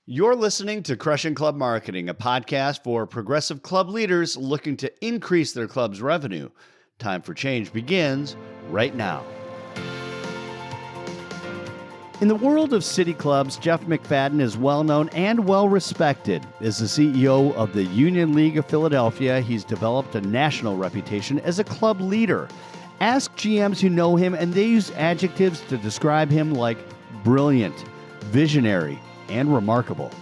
You're listening to Crushing Club Marketing, a podcast for progressive club leaders looking to increase their club's revenue. Time for change begins right now. In the world of city clubs, Jeff McFadden is well known and well respected. As the CEO of the Union League of Philadelphia, he's developed a national reputation as a club leader. Ask GMs who know him, and they use adjectives to describe him like brilliant, visionary, and remarkable.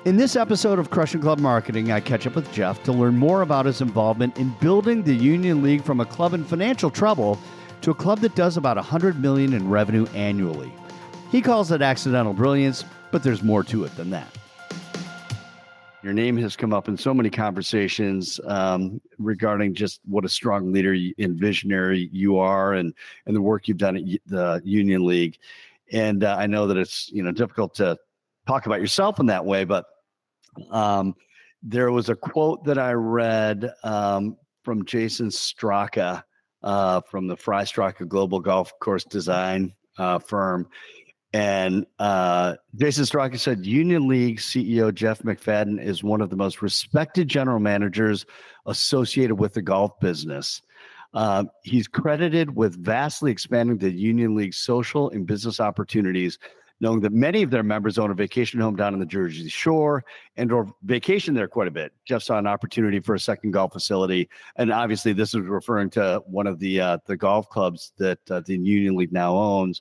In this episode of Crushing Club Marketing, I catch up with Jeff to learn more about his involvement in building the Union League from a club in financial trouble to a club that does about $100 million in revenue annually. He calls it accidental brilliance, but there's more to it than that. Your name has come up in so many conversations regarding just what a strong leader and visionary you are, and the work you've done at the Union League. And I know that it's difficult to talk about yourself in that way, but there was a quote that I read from Jason Straka from the Frye Straka Global Golf Course Design firm. And Jason Straka said, Union League CEO Jeff McFadden is one of the most respected general managers associated with the golf business. He's credited with vastly expanding the Union League's social and business opportunities, knowing that many of their members own a vacation home down on the Jersey Shore and or vacation there quite a bit. Jeff saw an opportunity for a second golf facility. And obviously this is referring to one of the golf clubs that the Union League now owns.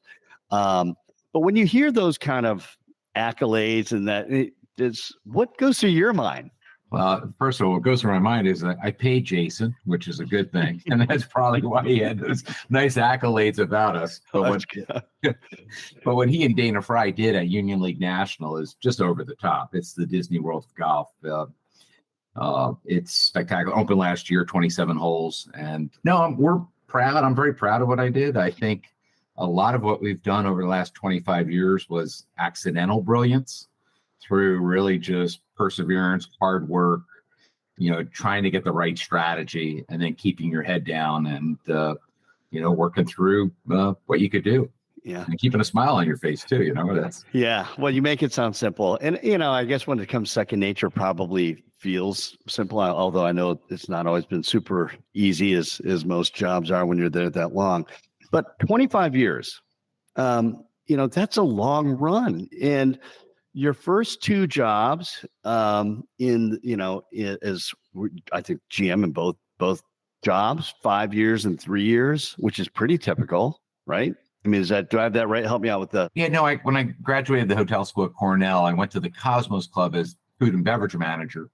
But when you hear those kind of accolades and that, what goes through your mind? Well, first of all, what goes through my mind is that I paid Jason, which is a good thing. And that's probably why he had those nice accolades about us. But what he and Dana Frye did at Union League National is just over the top. It's the Disney World of golf. It's spectacular. Opened last year, 27 holes. And no, we're proud. I'm very proud of what I did. I think a lot of what we've done over the last 25 years was accidental brilliance through really just perseverance, hard work, trying to get the right strategy and then keeping your head down and, working through what you could do. Yeah. And keeping a smile on your face too, that's. Yeah. Well, you make it sound simple. And, I guess when it comes second nature, probably feels simple, although I know it's not always been super easy as most jobs are when you're there that long. But 25 years, that's a long run. And your first two jobs as I think GM in both jobs, 5 years and 3 years, which is pretty typical, right? I mean, do I have that right? Help me out with the. Yeah, no, when I graduated the hotel school at Cornell, I went to the Cosmos Club as food and beverage manager,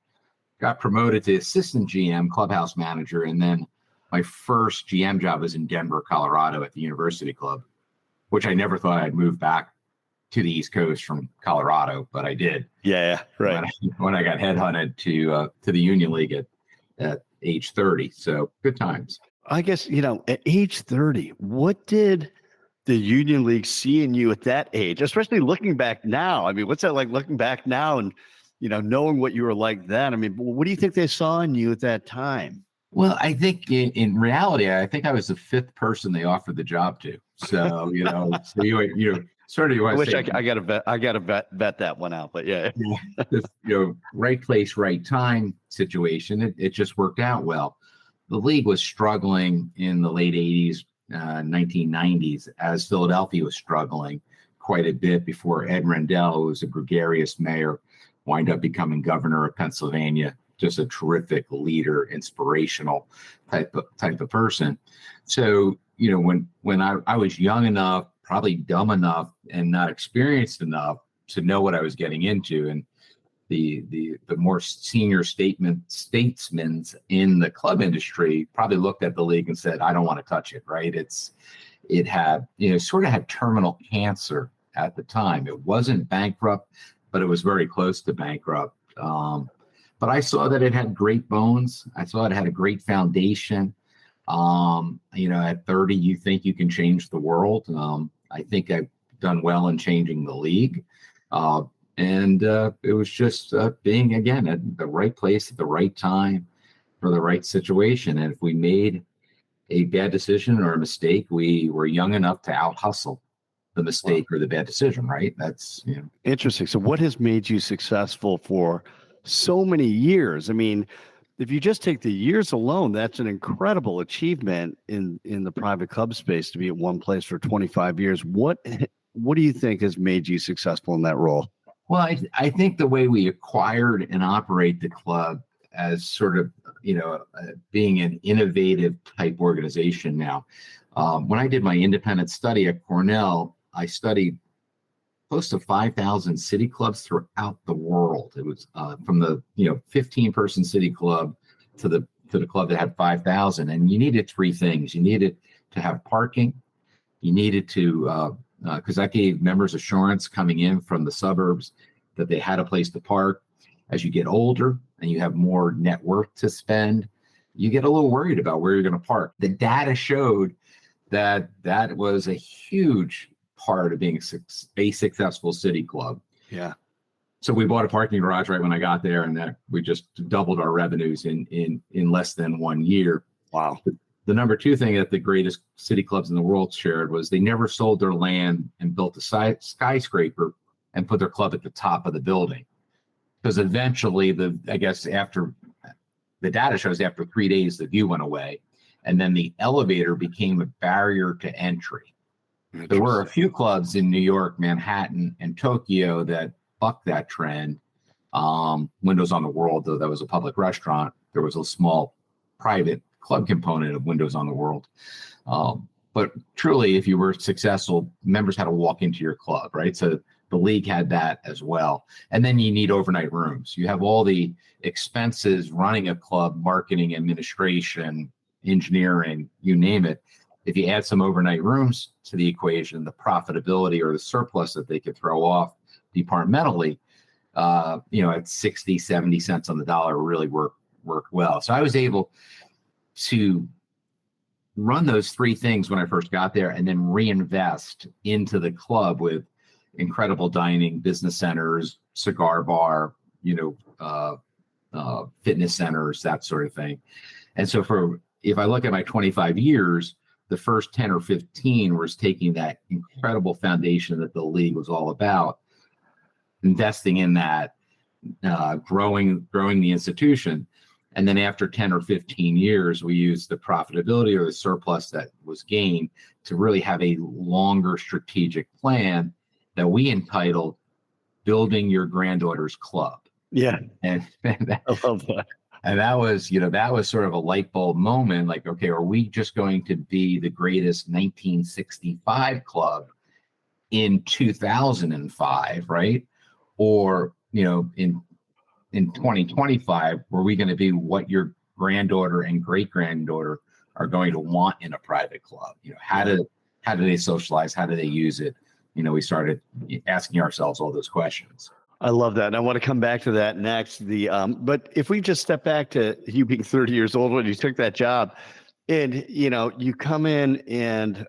got promoted to assistant GM, clubhouse manager, and then my first GM job was in Denver, Colorado at the University Club, which I never thought I'd move back to the East Coast from Colorado, but I did. Yeah, right. When I got headhunted to the Union League at age 30. So good times. I guess, at age 30, what did the Union League see in you at that age, especially looking back now? I mean, what's that like looking back now and, knowing what you were like then? I mean, what do you think they saw in you at that time? Well, I think in reality, I think I was the fifth person they offered the job to. So, so you sort of. I wish I gotta vet that one out, but yeah. Right place, right time situation. It just worked out well. The league was struggling in the late 80s, 1990s, as Philadelphia was struggling quite a bit before Ed Rendell, who was a gregarious mayor, wind up becoming governor of Pennsylvania. Just a terrific leader, inspirational type of person. So, when I was young enough, probably dumb enough and not experienced enough to know what I was getting into, and the more senior statesmen in the club industry probably looked at the league and said, I don't want to touch it, right? It had, sort of had terminal cancer at the time. It wasn't bankrupt, but it was very close to bankrupt. But I saw that it had great bones. I saw it had a great foundation. At 30, you think you can change the world. I think I've done well in changing the league. And it was just being, again, at the right place at the right time for the right situation. And if we made a bad decision or a mistake, we were young enough to out hustle the mistake or the bad decision, right? That's, Interesting. So what has made you successful for so many years? I mean, if you just take the years alone, that's an incredible achievement in the private club space to be at one place for 25 years. What do you think has made you successful in that role? Well, I think the way we acquired and operate the club as sort of, being an innovative type organization now. When I did my independent study at Cornell, I studied close to 5,000 city clubs throughout the world. It was from the 15-person city club to the club that had 5,000, and you needed three things. You needed to have parking. You needed to because that gave members assurance coming in from the suburbs that they had a place to park. As you get older and you have more net worth to spend, you get a little worried about where you're going to park. The data showed that was a huge part of being a successful city club. Yeah. So we bought a parking garage right when I got there, and that we just doubled our revenues in less than 1 year. Wow. The number two thing that the greatest city clubs in the world shared was they never sold their land and built a skyscraper and put their club at the top of the building. Because eventually, after the data shows, after 3 days, the view went away, and then the elevator became a barrier to entry. There were a few clubs in New York, Manhattan, and Tokyo that bucked that trend. Windows on the World, though that was a public restaurant, there was a small private club component of Windows on the World. But truly, if you were successful, members had to walk into your club, right? So the league had that as well. And then you need overnight rooms. You have all the expenses running a club, marketing, administration, engineering, you name it. If you add some overnight rooms to the equation, the profitability or the surplus that they could throw off departmentally, at 60, 70 cents on the dollar really worked well. So I was able to run those three things when I first got there and then reinvest into the club with incredible dining, business centers, cigar bar, fitness centers, that sort of thing. And so if I look at my 25 years, the first 10 or 15 was taking that incredible foundation that the league was all about, investing in that, growing the institution. And then after 10 or 15 years, we used the profitability or the surplus that was gained to really have a longer strategic plan that we entitled Building Your Granddaughter's Club. Yeah. And I love that. And that was sort of a light bulb moment. Like, okay, are we just going to be the greatest 1965 club in 2005, right? Or, in 2025, were we going to be what your granddaughter and great granddaughter are going to want in a private club? How do they socialize? How do they use it? We started asking ourselves all those questions. I love that. And I want to come back to that next. But if we just step back to you being 30 years old when you took that job, and you come in and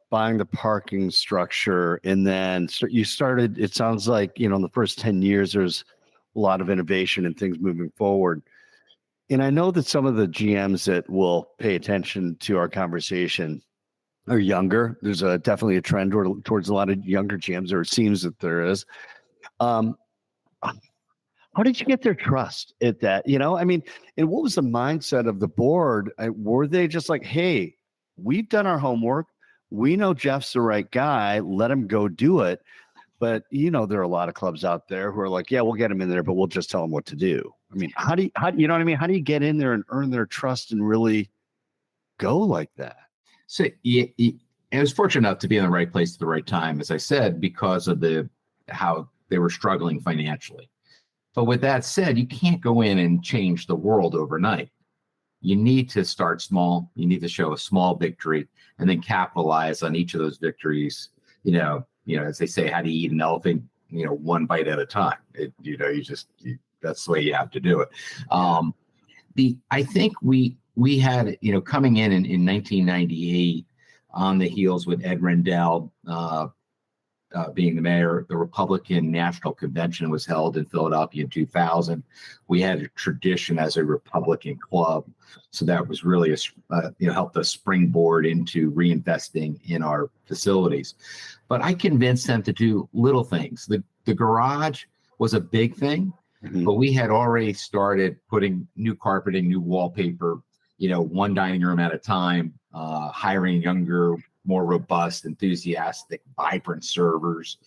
buying the parking structure, and then you started. It sounds like in the first 10 years there's a lot of innovation and things moving forward. And I know that some of the GMs that will pay attention to our conversation are younger. There's definitely a trend towards a lot of younger GMs, or it seems that there is. How did you get their trust at that? And what was the mindset of the board? Were they just like, hey, we've done our homework. We know Jeff's the right guy. Let him go do it. But, there are a lot of clubs out there who are like, yeah, we'll get him in there, but we'll just tell him what to do. How do you get in there and earn their trust and really go like that? So I was fortunate enough to be in the right place at the right time, as I said, because of how they were struggling financially. But with that said, you can't go in and change the world overnight. You need to start small. You need to show a small victory and then capitalize on each of those victories. As they say, how do you eat an elephant? One bite at a time. That's the way you have to do it. I think we had, coming in 1998 on the heels with Ed Rendell, being the mayor, the Republican National Convention was held in Philadelphia in 2000. We had a tradition as a Republican club, so that was really helped us springboard into reinvesting in our facilities. But I convinced them to do little things. The garage was a big thing, but we had already started putting new carpeting, new wallpaper, one dining room at a time, hiring younger, more robust, enthusiastic, vibrant servers,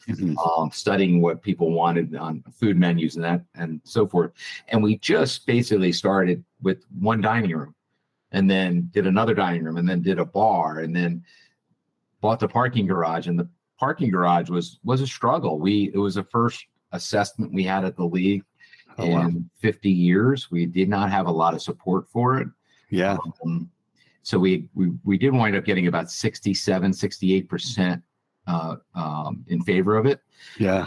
studying what people wanted on food menus and so forth. And we just basically started with one dining room, and then did another dining room, and then did a bar, and then bought the parking garage. And the parking garage was a struggle. It was the first assessment we had at the league in 50 years. We did not have a lot of support for it. Yeah. So we did wind up getting about 68% in favor of it. Yeah.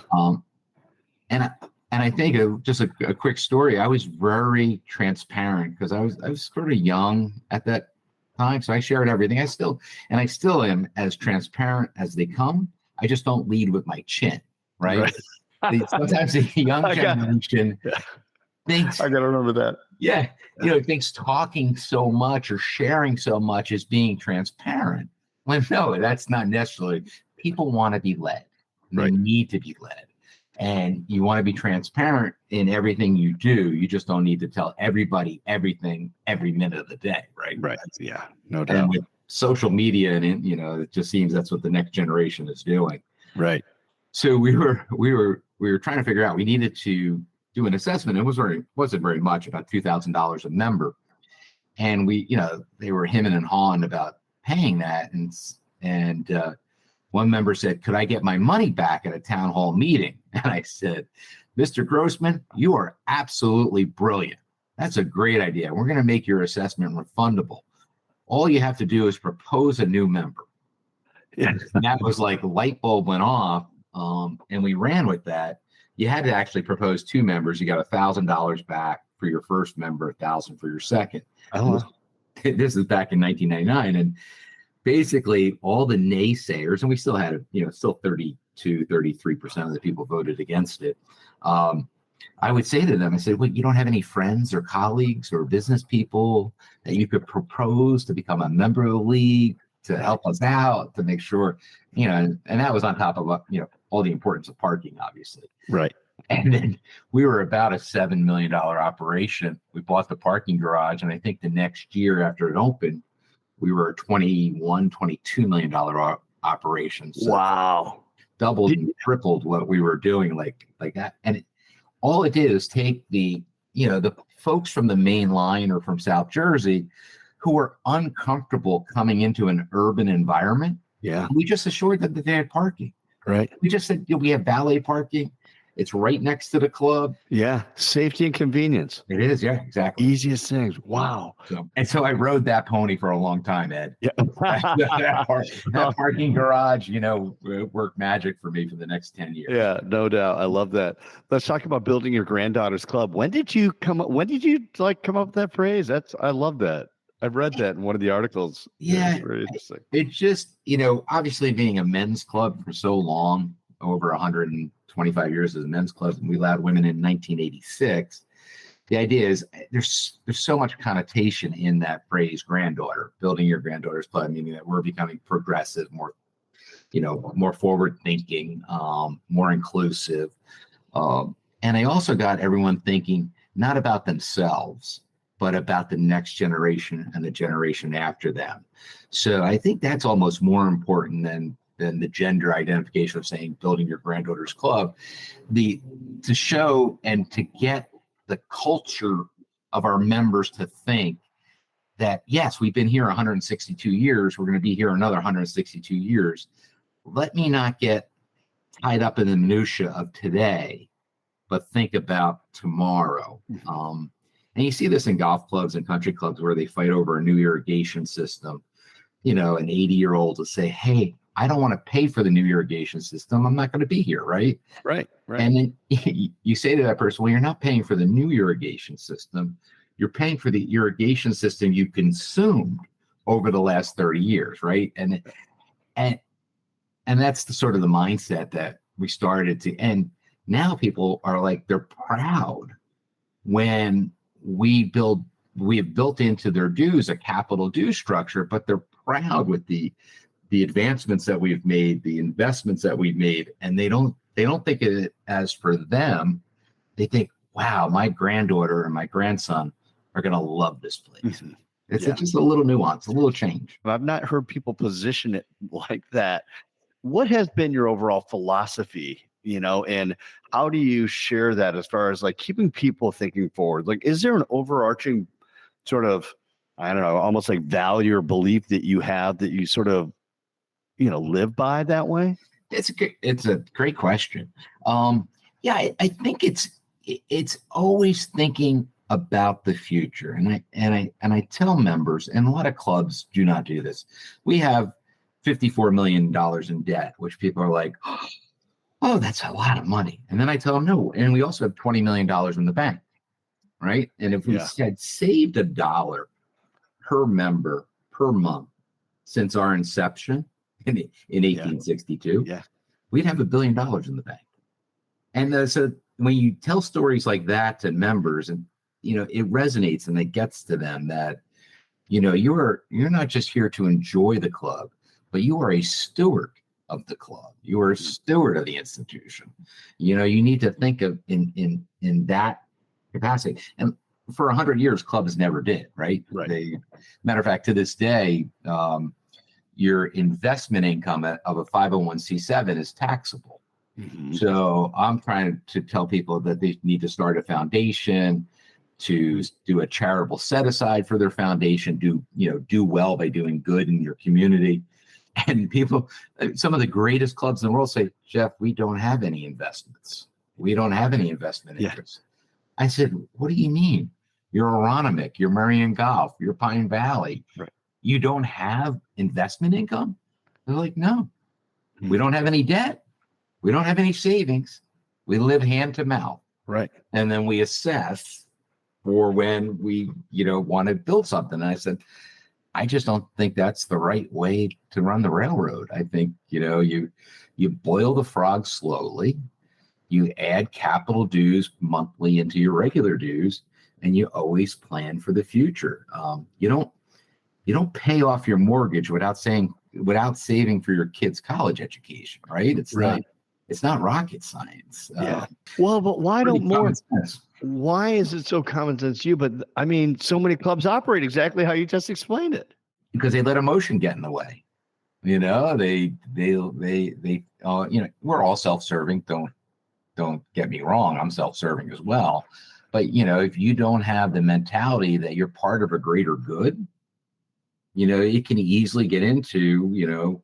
And I think just a quick story. I was very transparent because I was sort of young at that time, so I shared everything. I still am as transparent as they come. I just don't lead with my chin, right? Sometimes the young generation thinks, I gotta remember that. Yeah, thinks talking so much or sharing so much is being transparent. Well, no, that's not necessarily. People want to be led. They need to be led. And you want to be transparent in everything you do. You just don't need to tell everybody everything every minute of the day, right? Right. Yeah, no doubt. And with social media and it just seems that's what the next generation is doing. Right. So we were trying to figure out, we needed to do an assessment. It wasn't very much, about $2,000 a member. And they were hemming and hawing about paying that. And one member said, "Could I get my money back at a town hall meeting?" And I said, "Mr. Grossman, you are absolutely brilliant. That's a great idea. We're going to make your assessment refundable. All you have to do is propose a new member." Yeah. And that was like a light bulb went off. And we ran with that. You had to actually propose two members. You got $1,000 back for your first member, $1,000 for your second. Oh. This is back in 1999. And basically all the naysayers, and we still had, still 33% of the people voted against it. I would say to them, I said, "Well, you don't have any friends or colleagues or business people that you could propose to become a member of the league to help us out, to make sure," and that was on top of, all the importance of parking, obviously. Right. And then we were about a $7 million operation. We bought the parking garage, and I think the next year after it opened, we were a $22 million operation. So wow. Doubled and tripled what we were doing like that. And all it did is take the folks from the main line or from South Jersey who were uncomfortable coming into an urban environment. Yeah. We just assured them that they had parking. Right. We just said, we have valet parking. It's right next to the club. Yeah. Safety and convenience. It is. Yeah, exactly. Easiest things. Wow. So I rode that pony for a long time, Ed. Yeah. that parking garage, worked magic for me for the next 10 years. Yeah, no doubt. I love that. Let's talk about building your granddaughter's club. When did you come up with that phrase? I love that. I've read that in one of the articles. Yeah. It's very interesting. It just, obviously being a men's club for so long, over 125 years as a men's club, and we allowed women in 1986. The idea is there's so much connotation in that phrase, granddaughter, building your granddaughter's club, meaning that we're becoming progressive, more forward thinking, more inclusive. And I also got everyone thinking not about themselves, but about the next generation and the generation after them. So I think that's almost more important than the gender identification of saying building your granddaughter's club. To show and to get the culture of our members to think that, yes, we've been here 162 years, we're going to be here another 162 years. Let me not get tied up in the minutia of today, but think about tomorrow. And you see this in golf clubs and country clubs where they fight over a new irrigation system. An 80-year-old will say, "Hey, I don't want to pay for the new irrigation system. I'm not going to be here," right? Right. And then you say to that person, "Well, you're not paying for the new irrigation system. You're paying for the irrigation system you consumed over the last 30 years," right? And And that's the sort of the mindset that we started to, and now people are like, they're proud when we have built into their dues a capital due structure, but they're proud with the advancements that we've made, the investments that we've made, and they don't think of it as for them. They think, wow, my granddaughter and my grandson are going to love this place. Mm-hmm. It's just a little nuance, a little change. I've not heard people position it like that. What has been your overall philosophy, and how do you share that as far as like keeping people thinking forward? Like, is there an overarching sort of, I don't know, almost like value or belief that you have that you sort of, live by that way? It's a great question. I think it's always thinking about the future. And I tell members, and a lot of clubs do not do this. We have $54 million in debt, which people are like, oh, that's a lot of money. And then I tell them, no. And we also have $20 million in the bank, right? And if we had saved $1 per member per month since our inception in 1862, we'd have $1 billion in the bank. And so when you tell stories like that to members, and it resonates and it gets to them that you're not just here to enjoy the club, but you are a steward of the club. You are a steward of the institution. You need to think of in that capacity. And for 100 years, clubs never did, right? Matter of fact, to this day, your investment income of a 501c7 is taxable. Mm-hmm. So I'm trying to tell people that they need to start a foundation, to do a charitable set aside for their foundation, do well by doing good in your community. And people, some of the greatest clubs in the world say, Jeff, we don't have any investments. We don't have any investment interests. I said, what do you mean? You're Aronimink, you're Marion Golf, you're Pine Valley. Right. You don't have investment income? They're like, no, we don't have any debt. We don't have any savings. We live hand to mouth. Right. And then we assess for when we, want to build something. And I said, I just don't think that's the right way to run the railroad. I think, you boil the frog slowly, you add capital dues monthly into your regular dues, and you always plan for the future. You don't pay off your mortgage without saving for your kid's college education, right? It's not rocket science. Well, but why is it so common sense to you? But I mean, so many clubs operate exactly how you just explained it. Because they let emotion get in the way. We're all self-serving. Don't get me wrong. I'm self-serving as well. But, if you don't have the mentality that you're part of a greater good, it can easily get into,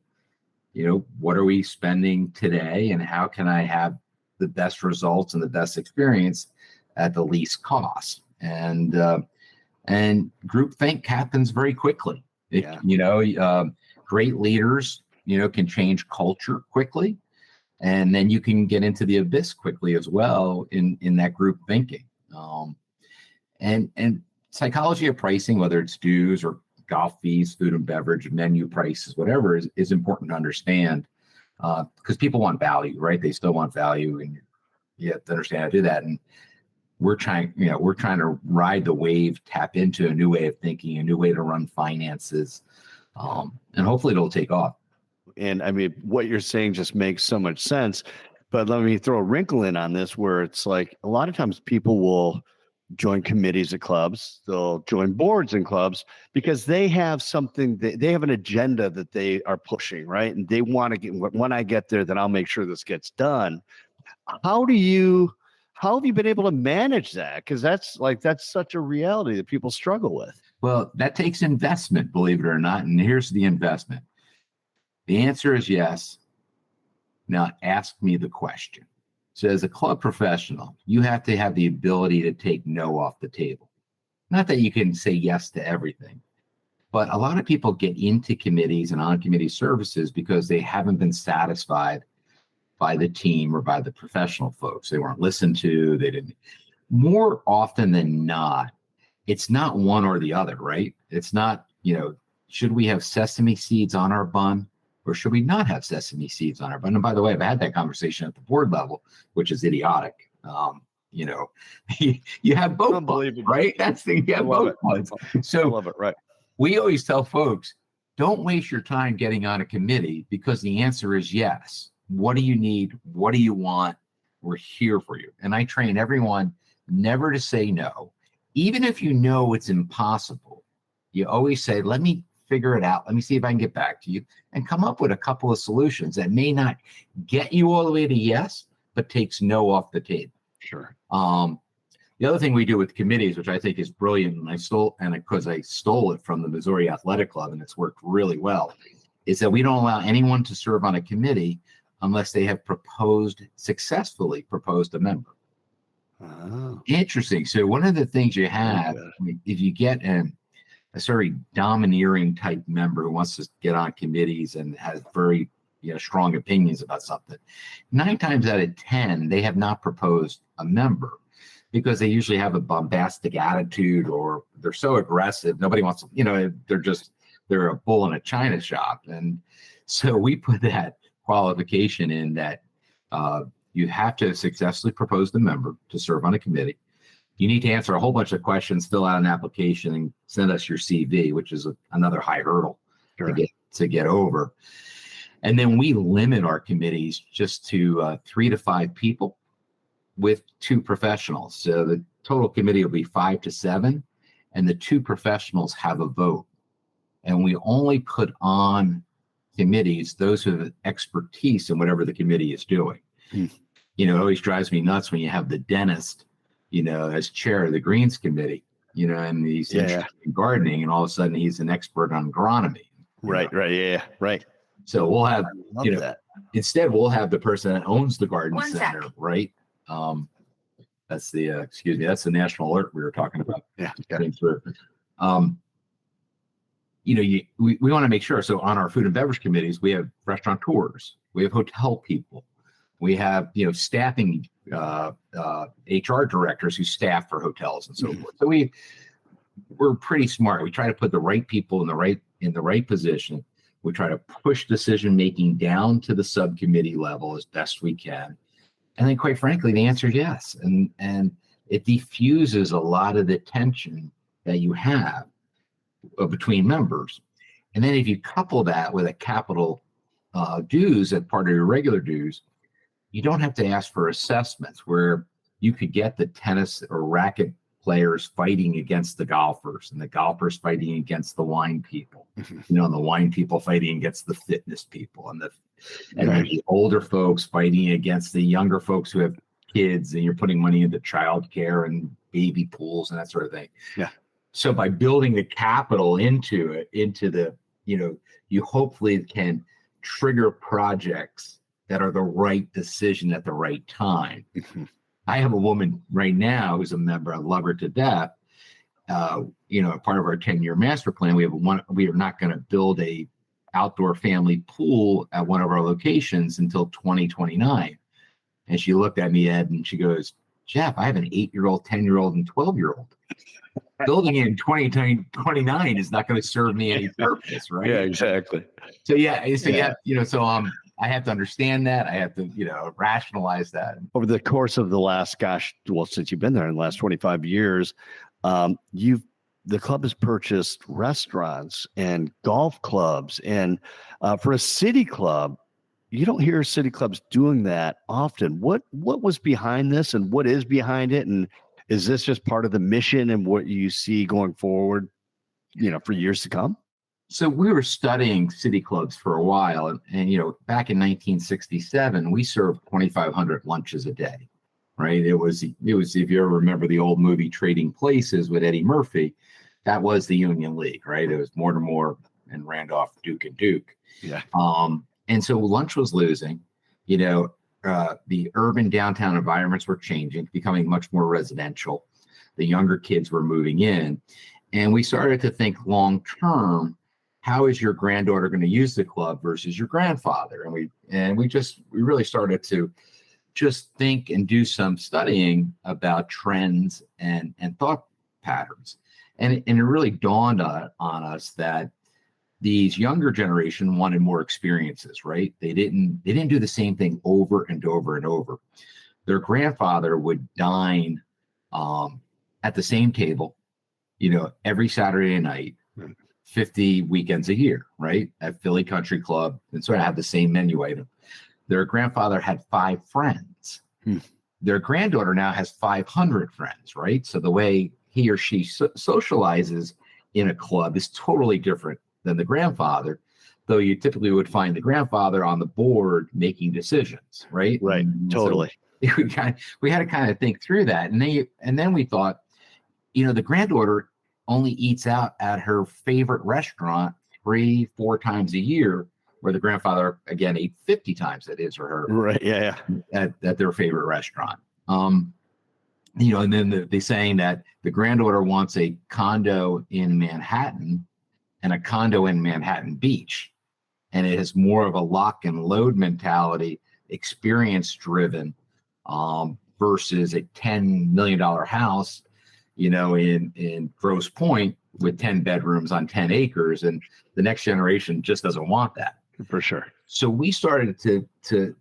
what are we spending today and how can I have the best results and the best experience at the least cost? And groupthink happens very quickly. Great leaders, can change culture quickly. And then you can get into the abyss quickly as well in that group thinking. And psychology of pricing, whether it's dues or golf fees, food and beverage, menu prices, whatever, is important to understand because people want value, right? They still want value, and you have to understand how to do that. And we're trying to ride the wave, tap into a new way of thinking, a new way to run finances, and hopefully it'll take off. And I mean, what you're saying just makes so much sense. But let me throw a wrinkle in on this, where it's like a lot of times people will join committees at clubs, they'll join boards in clubs because they have something, they have an agenda that they are pushing, right? And they want to get, when I get there, then I'll make sure this gets done. How have you been able to manage that? Because that's such a reality that people struggle with. Well, that takes investment, believe it or not. And here's the investment. The answer is yes. Now ask me the question. So as a club professional, you have to have the ability to take no off the table. Not that you can say yes to everything, but a lot of people get into committees and on-committee services because they haven't been satisfied by the team or by the professional folks. They weren't listened to. They didn't. More often than not, it's not one or the other, right? It's not, should we have sesame seeds on our bun or should we not have sesame seeds on our bun? And by the way, I've had that conversation at the board level, which is idiotic. You know, you have both, Unbelievable. right? That's the you have both ones. So love it, right? We always tell folks, don't waste your time getting on a committee because the answer is yes. What do you need? What do you want? We're here for you. And I train everyone never to say no. Even if you know it's impossible, you always say, let me figure it out. Let me see if I can get back to you and come up with a couple of solutions that may not get you all the way to yes, but takes no off the table. Sure. The other thing we do with committees, which I think is brilliant, and because I stole it from the Missouri Athletic Club and it's worked really well, is that we don't allow anyone to serve on a committee unless they have successfully proposed a member. Oh. Interesting. So one of the things you have, if you get a very domineering type member who wants to get on committees and has very strong opinions about something, 9 times out of 10, they have not proposed a member, because they usually have a bombastic attitude or they're so aggressive. Nobody wants to, they're a bull in a china shop. And so we put that qualification in that you have to successfully propose the member to serve on a committee. You need to answer a whole bunch of questions, fill out an application, and send us your CV, which is another high hurdle to get over. And then we limit our committees just to 3 to 5 people with 2 professionals. So the total committee will be 5 to 7, and the 2 professionals have a vote. And we only put on committees those who have expertise in whatever the committee is doing. It always drives me nuts when you have the dentist, as chair of the Greens Committee, and he's interested in gardening, and all of a sudden he's an expert on agronomy. Right. Right. So we'll have, that. Instead we'll have the person that owns the garden center, right? That's the that's the national alert we were talking about. Yeah. Through. We want to make sure. So on our food and beverage committees, we have restaurateurs, we have hotel people, we have staffing HR directors who staff for hotels and so forth. So we're pretty smart. We try to put the right people in the right position. We try to push decision making down to the subcommittee level as best we can. And then, quite frankly, the answer is yes. And it diffuses a lot of the tension that you have between members. And then if you couple that with a capital dues as part of your regular dues, you don't have to ask for assessments where you could get the tennis or racket players fighting against the golfers and the golfers fighting against the wine people, and the wine people fighting against the fitness people, and then the older folks fighting against the younger folks who have kids, and you're putting money into childcare and baby pools and that sort of thing. Yeah. So by building the capital into the, you hopefully can trigger projects that are the right decision at the right time. I have a woman right now who's a member. I love her to death. Part of our 10-year master plan, we are not going to build a outdoor family pool at one of our locations until 2029. And she looked at me, Ed, and she goes, Jeff, I have an 8-year-old, 10-year-old, and 12-year-old. Building it in 2029 is not going to serve me any purpose, right? Yeah, exactly. So I have to understand that. I have to, rationalize that. Over the course of the last, since you've been there in the last 25 years, the club has purchased restaurants and golf clubs. And for a city club, you don't hear city clubs doing that often. What was behind this, and what is behind it? And is this just part of the mission and what you see going forward, for years to come? So we were studying city clubs for a while, and back in 1967, we served 2,500 lunches a day, right? It was if you ever remember the old movie Trading Places with Eddie Murphy, that was the Union League, right? It was Mortimer and Randolph, Duke and Duke. Yeah. And so lunch was losing. The urban downtown environments were changing, becoming much more residential. The younger kids were moving in, and we started to think long term. How is your granddaughter going to use the club versus your grandfather? And we really started to just think and do some studying about trends and thought patterns. And it really dawned on us that these younger generation wanted more experiences, right? They didn't do the same thing over and over and over. Their grandfather would dine at the same table, every Saturday night, 50 weekends a year, right? At Philly Country Club, and sort of have the same menu item. Their grandfather had 5 friends. Their granddaughter now has 500 friends, right? So the way he or she socializes in a club is totally different than the grandfather, though you typically would find the grandfather on the board making decisions, right? Right, totally. So we had to kind of think through that. And then we thought, the granddaughter only eats out at her favorite restaurant 3-4 times a year, where the grandfather, again, ate 50 times at his or her right, yeah. at their favorite restaurant. And then the saying that the granddaughter wants a condo in Manhattan and a condo in Manhattan Beach. And it is more of a lock and load mentality, experience driven, versus a $10 million house, in Grosse Pointe with 10 bedrooms on 10 acres. And the next generation just doesn't want that. For sure. So we started to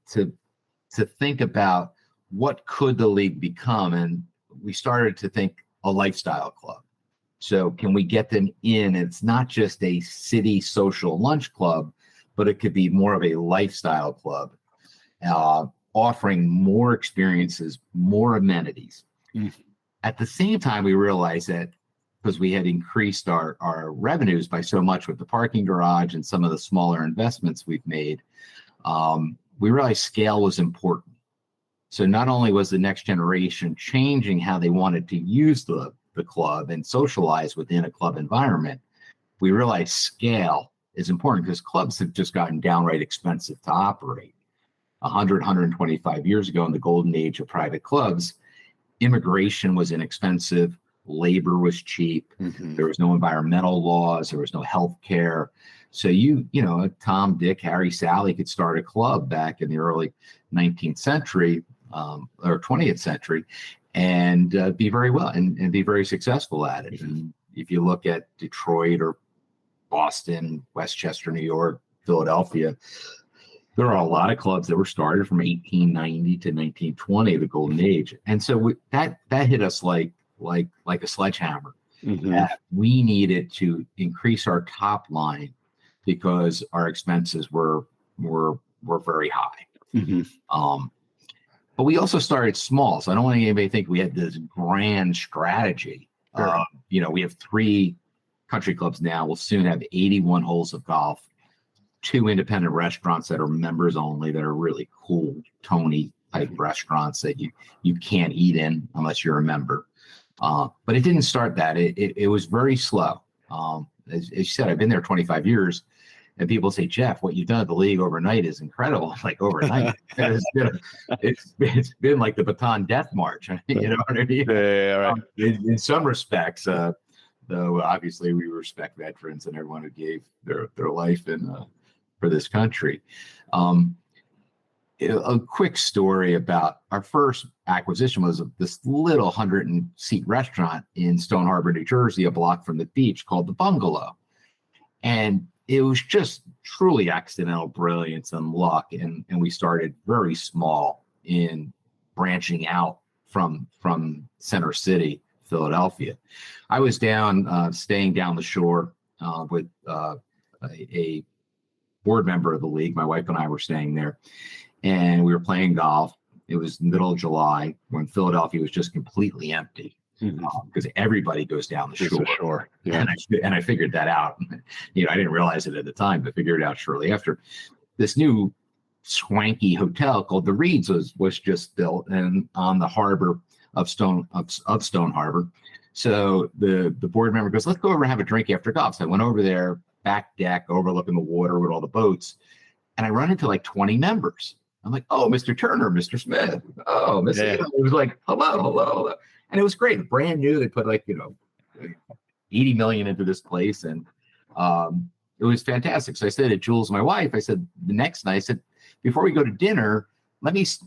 think about what could the league become, and we started to think a lifestyle club. So can we get them in? It's not just a city social lunch club, but it could be more of a lifestyle club, offering more experiences, more amenities. At the same time, we realized that because we had increased our revenues by so much with the parking garage and some of the smaller investments we've made, we realized scale was important. So not only was the next generation changing how they wanted to use the club and socialize within a club environment, we realized scale is important because clubs have just gotten downright expensive to operate. 125 years ago, in the golden age of private clubs, immigration was inexpensive, labor was cheap, there was no environmental laws, there was no health care. So Tom, Dick, Harry, Sally could start a club back in the early 19th century or 20th century and be very well and be very successful at it. And if you look at Detroit or Boston, Westchester, New York, Philadelphia, there are a lot of clubs that were started from 1890 to 1920, the golden age. And so that hit us like a sledgehammer. That we needed to increase our top line because our expenses were very high. But we also started small. So I don't want anybody to think we had this grand strategy. Sure. We have 3 country clubs now. We'll soon have 81 holes of golf, 2 independent restaurants that are members only, that are really cool Tony type restaurants that you can't eat in unless you're a member. But it didn't start that. It was very slow. As you said, I've been there 25 years, and people say, Jeff, what you've done at the league overnight is incredible. Like overnight, it's been like the Bataan Death March. You know what I mean? Yeah, right. In some respects, though obviously we respect veterans and everyone who gave their life for this country. A quick story about our first acquisition was of this little 100-seat restaurant in Stone Harbor, New Jersey, a block from the beach, called the Bungalow. And it was just truly accidental brilliance and luck. And we started very small in branching out from Center City, Philadelphia. I was staying down the shore with a board member of the league. My wife and I were staying there, and we were playing golf. It was the middle of July when Philadelphia was just completely empty because everybody goes down the shore. Yeah. And I figured that out. I didn't realize it at the time, but figured it out shortly after. This new swanky hotel called the Reeds was just built and on the harbor of Stone Harbor. So the board member goes, let's go over and have a drink after golf. So I went over there, back deck, overlooking the water with all the boats, and I run into like 20 members. I'm like, oh, Mr. Turner, Mr. Smith. Oh, Mr. Yeah. It was like, hello. And it was great. Brand new. They put like, 80 million into this place. And it was fantastic. So I said to Jules, my wife, I said, the next night, I said, before we go to dinner, let's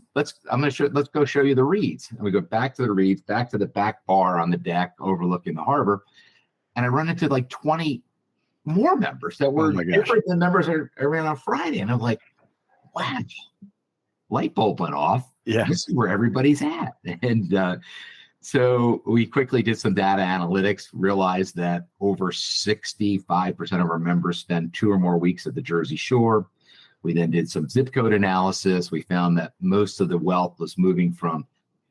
go show you the Reeds. And we go back to the Reeds, back to the back bar on the deck overlooking the harbor. And I run into like 20 more members that Oh were my gosh. different than members that are around on Friday. And I'm like, wow, light bulb went off. Yeah. This is where everybody's at. And so we quickly did some data analytics, realized that over 65% of our members spend 2 or more weeks at the Jersey Shore. We then did some zip code analysis. We found that most of the wealth was moving from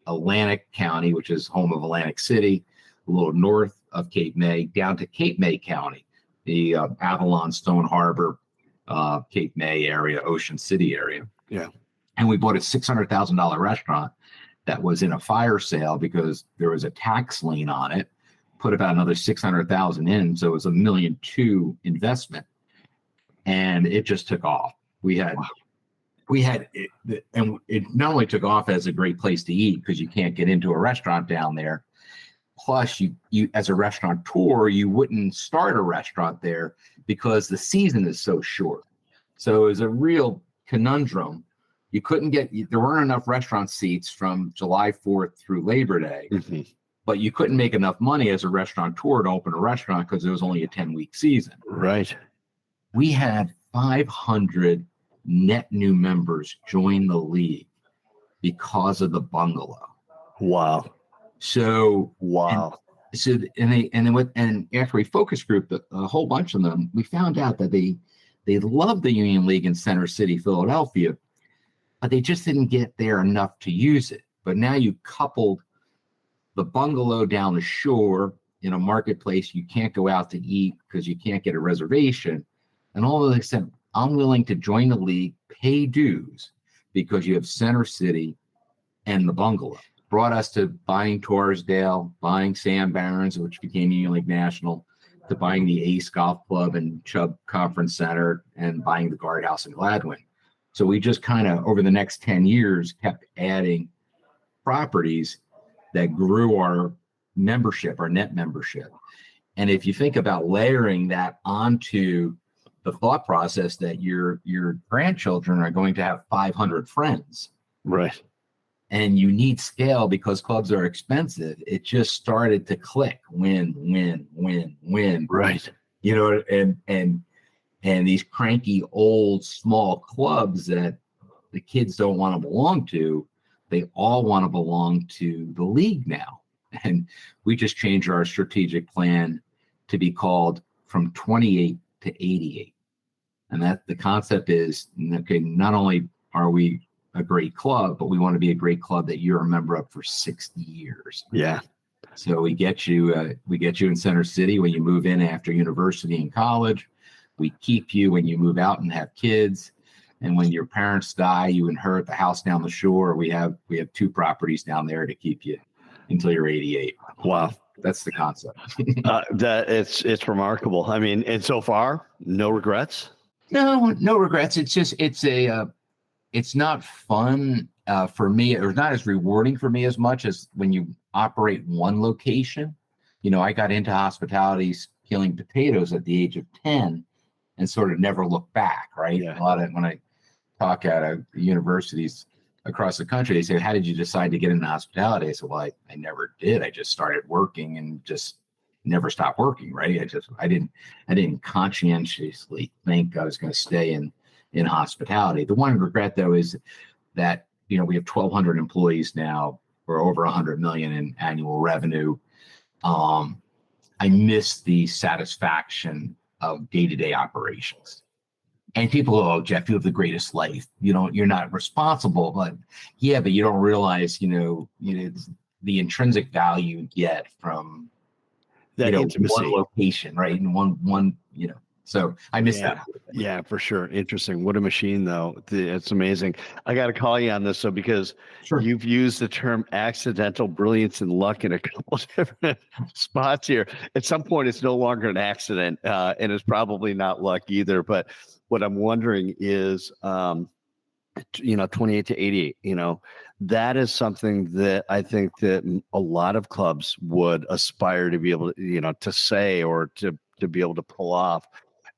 Atlantic County, which is home of Atlantic City, a little north of Cape May, down to Cape May County, the Avalon, Stone Harbor, Cape May area, Ocean City area. Yeah. And we bought a $600,000 restaurant that was in a fire sale because there was a tax lien on it, put about another 600,000 in. So it was $1.2 million investment. And it just took off. We had it, and it not only took off as a great place to eat because you can't get into a restaurant down there. Plus, you as a restaurateur, you wouldn't start a restaurant there because the season is so short. So it was a real conundrum. You couldn't there weren't enough restaurant seats from July 4th through Labor Day, but you couldn't make enough money as a restaurateur to open a restaurant because it was only a 10-week season. Right. We had 500 net new members join the league because of the bungalow. Wow. So wow. And after we focus grouped a whole bunch of them, we found out that they loved the Union League in Center City, Philadelphia, but they just didn't get there enough to use it. But now you coupled the bungalow down the shore in a marketplace you can't go out to eat because you can't get a reservation. And all of them said, I'm willing to join the league, pay dues, because you have Center City and the bungalow. Brought us to buying Torresdale, buying Sam Barron's, which became Union League National, to buying the Ace Golf Club and Chubb Conference Center, and buying the Guardhouse in Gladwin. So we just kind of, over the next 10 years, kept adding properties that grew our membership, our net membership. And if you think about layering that onto the thought process that your grandchildren are going to have 500 friends. Right. And you need scale because clubs are expensive. It just started to click. Win. Right. You know, and these cranky old small clubs that the kids don't want to belong to, they all want to belong to the league now. And we just changed our strategic plan to be called from 28 to 88. And that the concept is, okay, not only are we a great club, but we want to be a great club that you're a member of for 60 years. Yeah. So we get you in Center City when you move in after university and college. We keep you when you move out and have kids. And when your parents die, you inherit the house down the shore. We have 2 properties down there to keep you until you're 88. Wow. That's the concept. That it's remarkable. I mean, and so far, no regrets? No regrets. It's just, it's not fun for me, or not as rewarding for me as much as when you operate one location. You know, I got into hospitality peeling potatoes at the age of 10 and sort of never looked back, right? Yeah. A lot of, when I talk at universities across the country, they say, how did you decide to get into hospitality? I said, well, I never did. I just started working and just never stopped working, right? I didn't conscientiously think I was going to stay in hospitality. The one regret, though, is that, you know, we have 1,200 employees now. We're over 100 million in annual revenue. I miss the satisfaction of day-to-day operations. And people go, oh, Jeff, you have the greatest life. You're not responsible, but you don't realize, the intrinsic value you get from that intimacy. One location, right? And one, so I miss that. Yeah, for sure. Interesting. What a machine, though. It's amazing. I got to call you on this, though, because you've used the term accidental brilliance and luck in a couple of different spots here. At some point, it's no longer an accident, and it's probably not luck either. But what I'm wondering is, 28 to 88, that is something that I think that a lot of clubs would aspire to be able to, to say or to be able to pull off.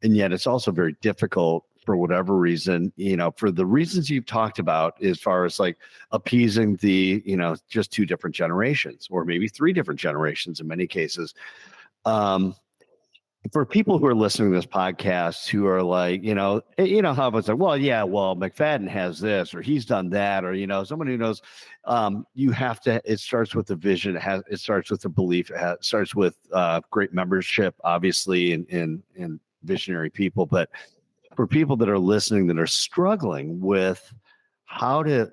And yet it's also very difficult for whatever reason, for the reasons you've talked about, as far as like appeasing the, just 2 different generations, or maybe 3 different generations in many cases. And For people who are listening to this podcast who are like, how it's like, well, yeah, well, McFadden has this or he's done that, or, someone who knows, you have to, it starts with a vision. It starts with a belief. It starts with great membership, obviously, and visionary people. But for people that are listening that are struggling with how to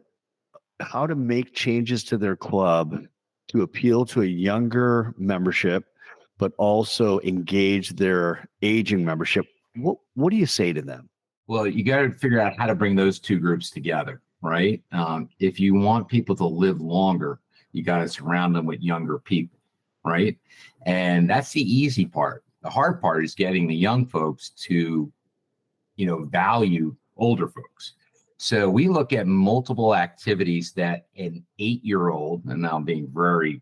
make changes to their club to appeal to a younger membership, but also engage their aging membership, what do you say to them? Well, you got to figure out how to bring those two groups together, right? If you want people to live longer, you got to surround them with younger people, right? And that's the easy part. The hard part is getting the young folks to, value older folks. So we look at multiple activities that an 8-year-old, and now I'm being very,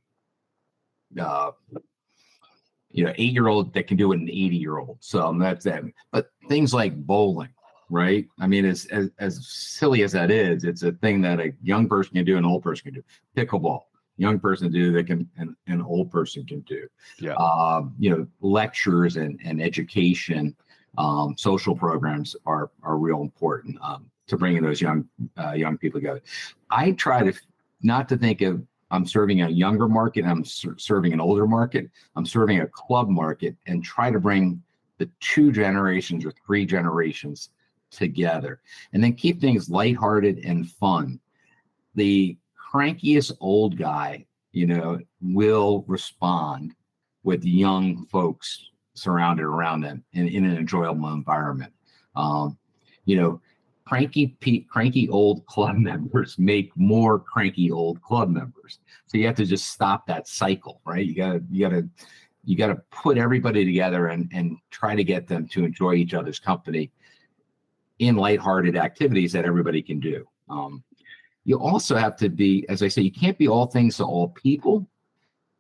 8-year-old that can do it an 80-year-old. So that's that. But things like bowling, right? I mean, as silly as that is, it's a thing that a young person can do, an old person can do. Pickleball, young person do that can, an old person can do. Yeah. Lectures and education, social programs are real important to bringing those young people together. I try to not to think of I'm serving a younger market, I'm serving an older market, I'm serving a club market, and try to bring the 2 generations or 3 generations together, and then keep things lighthearted and fun. The crankiest old guy, will respond with young folks surrounded around them in an enjoyable environment. Cranky old club members make more cranky old club members. So you have to just stop that cycle, right? You gotta put everybody together and try to get them to enjoy each other's company in lighthearted activities that everybody can do. You also have to be, as I say, you can't be all things to all people,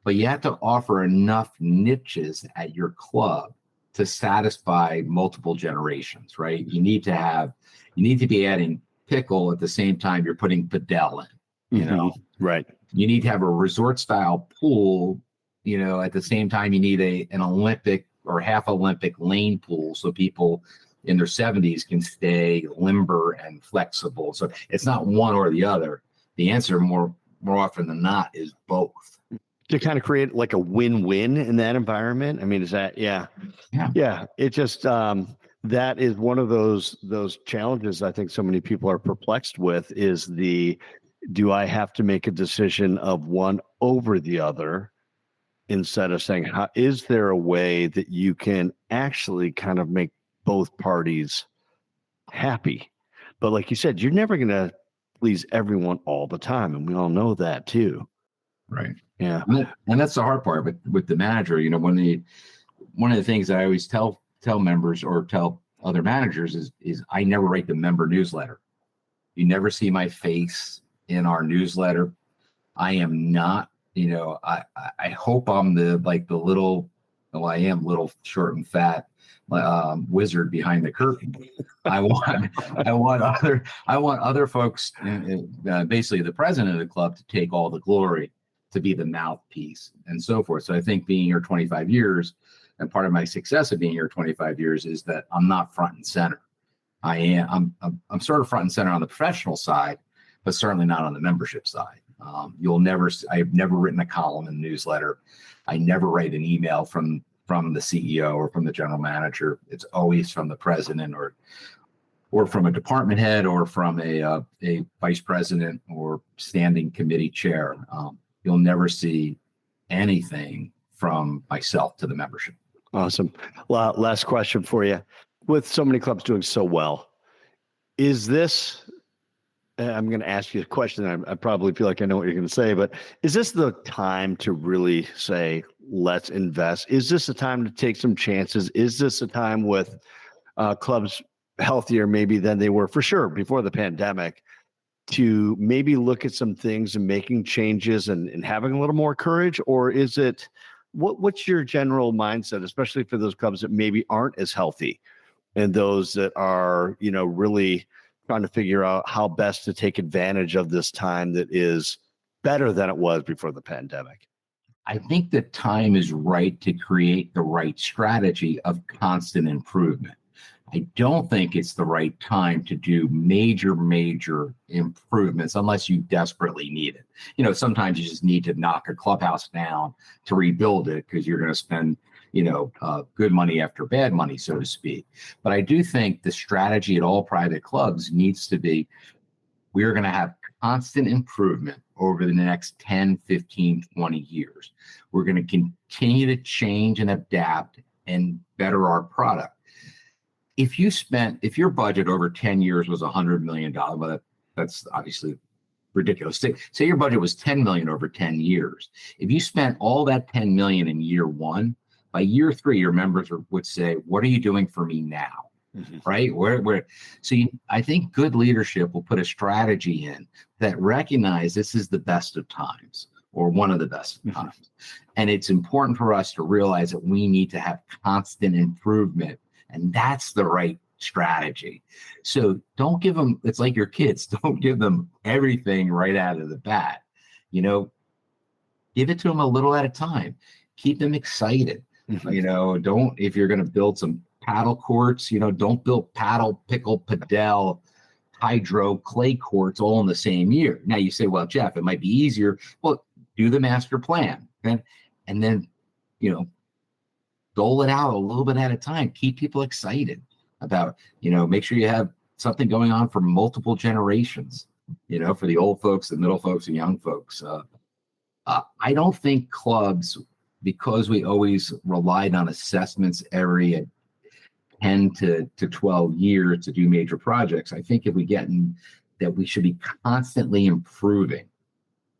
but you have to offer enough niches at your club to satisfy multiple generations, right? You need to be adding pickle at the same time you're putting padel in, Right. You need to have a resort style pool, at the same time you need an Olympic or half Olympic lane pool so people in their 70s can stay limber and flexible. So it's not one or the other. The answer more often than not is both. To kind of create like a win-win in that environment. I mean, is that, yeah. It just, that is one of those challenges I think so many people are perplexed with is do I have to make a decision of one over the other instead of saying, is there a way that you can actually kind of make both parties happy? But like you said, you're never going to please everyone all the time. And we all know that too. Right. Yeah. And that's the hard part with the manager. One of the things I always tell members or tell other managers is I never write the member newsletter. You never see my face in our newsletter. I am not, I hope I'm the little, well, I am little, short and fat wizard behind the curtain. I want other folks, basically the president of the club, to take all the glory, to be the mouthpiece and so forth. So I think being here 25 years, and part of my success of being here 25 years is that I'm not front and center. I'm sort of front and center on the professional side, but certainly not on the membership side. I've never written a column in the newsletter. I never write an email from the CEO or from the general manager. It's always from the president or from a department head or from a vice president or standing committee chair. You'll never see anything from myself to the membership. Awesome. Well, last question for you. With so many clubs doing so well, is this, I'm going to ask you a question. I probably feel like I know what you're going to say, but is this the time to really say, let's invest? Is this a time to take some chances? Is this a time with clubs healthier maybe than they were for sure before the pandemic to maybe look at some things and making changes and having a little more courage? Or is it, what's your general mindset, especially for those clubs that maybe aren't as healthy and those that are, really trying to figure out how best to take advantage of this time that is better than it was before the pandemic? I think the time is right to create the right strategy of constant improvement. I don't think it's the right time to do major improvements unless you desperately need it. Sometimes you just need to knock a clubhouse down to rebuild it because you're going to spend, good money after bad money, so to speak. But I do think the strategy at all private clubs needs to be, we're going to have constant improvement over the next 10, 15, 20 years. We're going to continue to change and adapt and better our product. If your budget over 10 years was $100 million, well, that's obviously ridiculous. Say your budget was 10 million over 10 years. If you spent all that 10 million in year one, by year three, your members would say, what are you doing for me now? Mm-hmm. Right? I think good leadership will put a strategy in that recognize this is the best of times or one of the best of times. And it's important for us to realize that we need to have constant improvement. And that's the right strategy. So don't give them, it's like your kids, don't give them everything right out of the bat. Give it to them a little at a time. Keep them excited. Don't, if you're going to build some paddle courts, don't build paddle, pickle, padel, hydro, clay courts all in the same year. Now you say, well, Jeff, it might be easier. Well, do the master plan and then, dole it out a little bit at a time. Keep people excited about, make sure you have something going on for multiple generations, for the old folks, the middle folks, and young folks. I don't think clubs, because we always relied on assessments every 10 to 12 years to do major projects. I think if we get in that, we should be constantly improving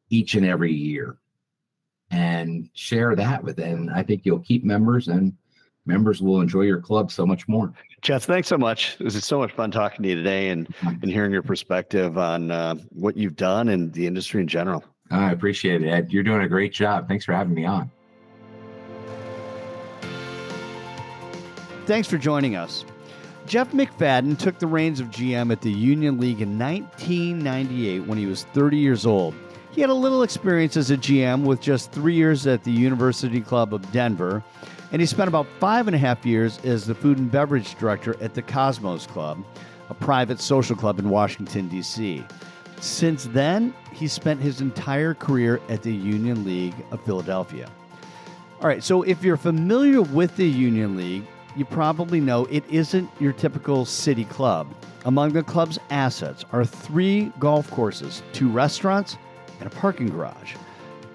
each and every year and share that with them. I think you'll keep members, and members will enjoy your club so much more. Jeff, thanks so much. This is so much fun talking to you today and hearing your perspective on what you've done and the industry in general. I appreciate it, Ed. You're doing a great job. Thanks for having me on. Thanks for joining us. Jeff McFadden took the reins of GM at the Union League in 1998 when he was 30 years old. He had a little experience as a GM with just 3 years at the University Club of Denver, and he spent about 5.5 years as the food and beverage director at the Cosmos Club, a private social club in Washington, D.C. Since then, he spent his entire career at the Union League of Philadelphia. All right, so if you're familiar with the Union League, you probably know it isn't your typical city club. Among the club's assets are 3 golf courses, 2 restaurants, and a parking garage.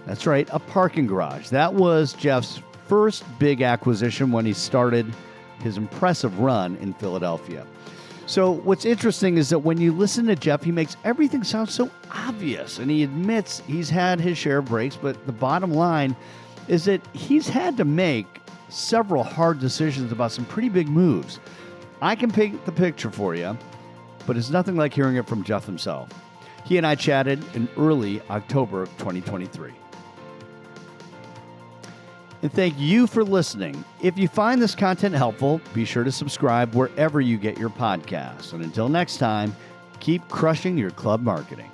That's right, a parking garage. That was Jeff's first big acquisition when he started his impressive run in Philadelphia. So what's interesting is that when you listen to Jeff, he makes everything sound so obvious, and he admits he's had his share of breaks, but the bottom line is that he's had to make several hard decisions about some pretty big moves. I can paint the picture for you, but it's nothing like hearing it from Jeff himself. He and I chatted in early October of 2023. And thank you for listening. If you find this content helpful, be sure to subscribe wherever you get your podcasts. And until next time, keep crushing your club marketing.